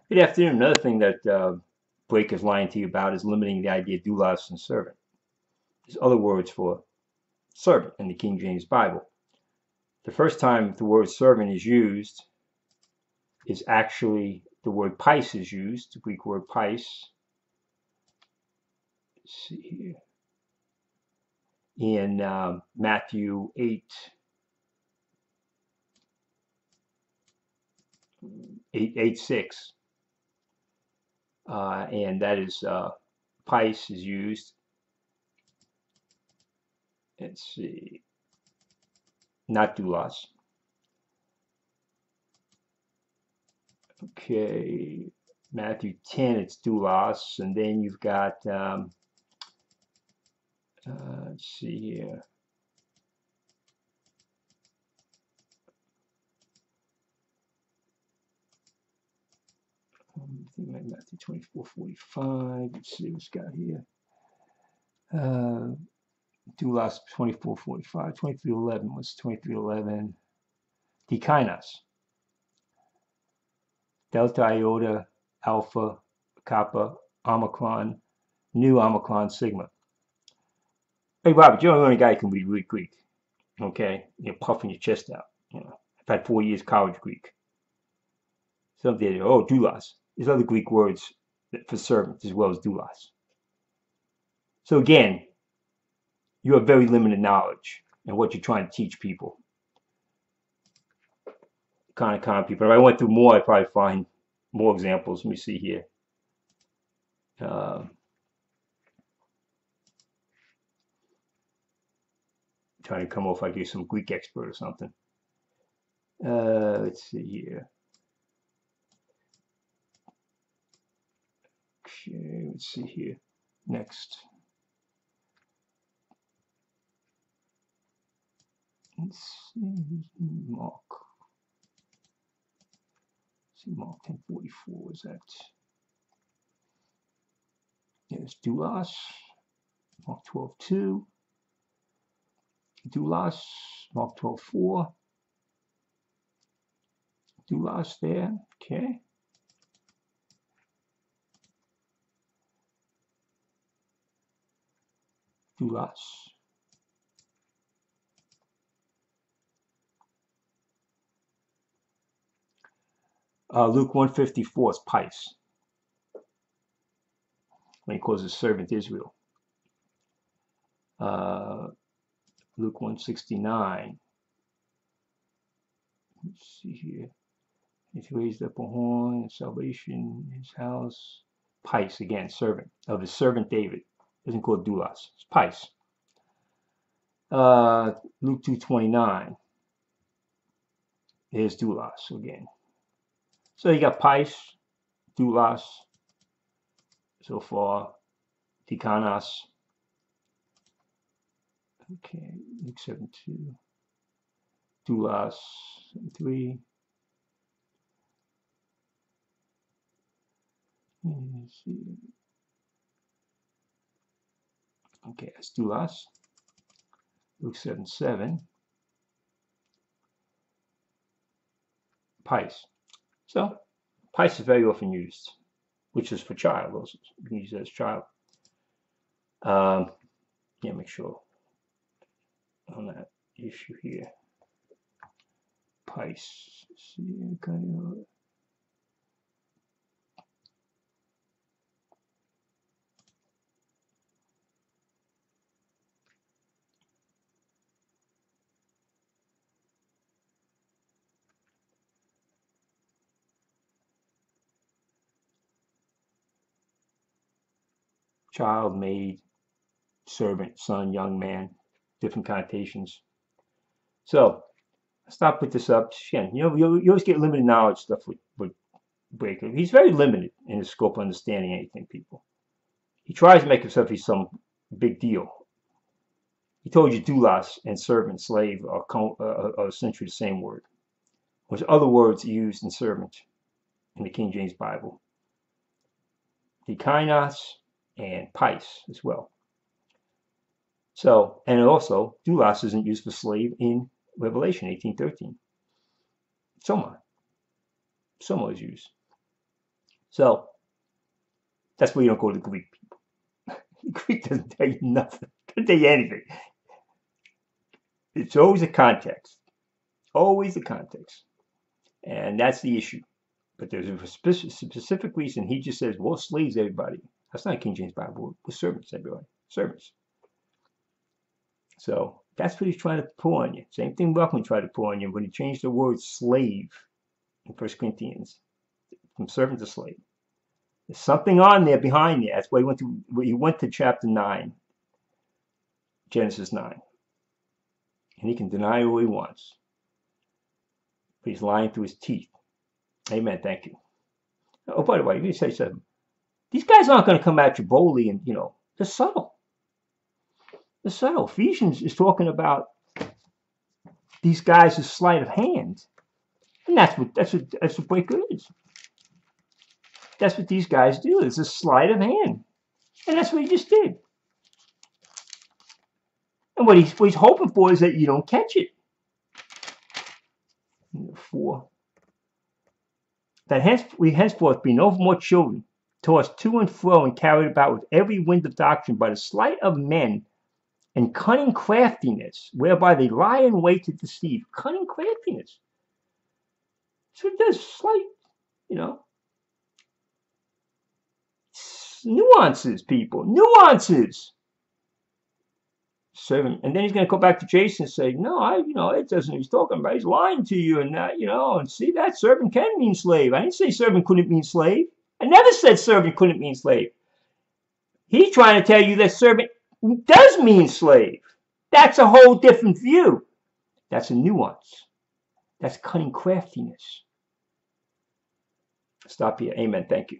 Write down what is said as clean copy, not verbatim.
Good afternoon. Another thing that Blake is lying to you about is limiting the idea of doulos and servant. There's other words for servant in the King James Bible. The first time the word servant is used is actually the word pais is used, the Greek word pais. Let's see here. In Matthew 8:6, and that is pais is used. Let's see, not doulos. Okay, Matthew 10, it's doulos, and then you've got, let's see here. Matthew 24:45. Let's see what's got here. Doulos 24:45. 23:11. What's 23:11? Dikanos. Delta, iota, alpha, kappa, omicron, nu, omicron, sigma. Hey, Robert, you're the only guy who can read Greek. Okay? You're puffing your chest out. I've had 4 years college Greek. Some did, oh, doulos. There's other Greek words for servant as well as doulos. So again, you have very limited knowledge in what you're trying to teach people. Kind of people. If I went through more, I'd probably find more examples. Let me see here. Trying to come off like you're some Greek expert or something. Let's see here. Okay, let's see here. Next. Let's see, Mark. Let's see, Mark 10:44. Is that? There's doulos. Mark 12:2. Doulos. Mark 12:4. Doulos there. Okay. Doulos. Luke 1:54 is pais, when he calls his servant Israel. Luke 1:69. Let's see here. He's raised up a horn of salvation in his house. Pais, again, servant of his servant David. Doesn't call it doulos. It's pais. Luke 2:29. There's doulos again. So you got pais, doulos, so far, dikanos. Okay, Luke 7:2. Doulos 7:3. Let's see. Okay, that's doulos. Luke 7:7. Pais. So, pais is very often used, which is for child. Also, you can use it as child. Yeah, make sure on that issue here. Pais. See, kind of. Child, maid, servant, son, young man, different connotations. So, stop with this up. Again, you always get limited knowledge stuff with Breaker. He's very limited in his scope of understanding anything, people. He tries to make himself he's some big deal. He told you doulos and servant, slave are essentially the same word. There's other words used in servant in the King James Bible. Dikainos and pais as well. So, and also, doulos isn't used for slave in Revelation 18:13. Soma is used. So that's why you don't go to Greek people. Greek doesn't tell you nothing. Doesn't tell you anything. It's always a context. Always the context. And that's the issue. But there's a specific reason. He just says, well, slaves, everybody. That's not King James Bible. We're servants, everybody. Servants. So that's what he's trying to pull on you. Same thing Buckman tried to pull on you when he changed the word slave in 1 Corinthians from servant to slave. There's something on there behind there. That's why he went to chapter 9, Genesis 9. And he can deny all he wants. But he's lying through his teeth. Amen. Thank you. Oh, by the way, let me say something. These guys aren't going to come at you boldly and, they're subtle. They're subtle. Ephesians is talking about these guys as sleight of hand. And that's what breaker is. That's what these guys do. It's a sleight of hand. And that's what he just did. And what he's hoping for is that you don't catch it. 4. That we henceforth be no more children, tossed to and fro and carried about with every wind of doctrine by the sleight of men and cunning craftiness, whereby they lie in wait to deceive. Cunning craftiness. That's what it does. Slight, nuances, people. Nuances. Servant. And then he's going to go back to Jason and say, no, it doesn't. He's talking about. He's lying to you and that, and see that servant can mean slave. I didn't say servant couldn't mean slave. I never said servant couldn't mean slave. He's trying to tell you that servant does mean slave. That's a whole different view. That's a nuance. That's cunning craftiness. Stop here. Amen. Thank you.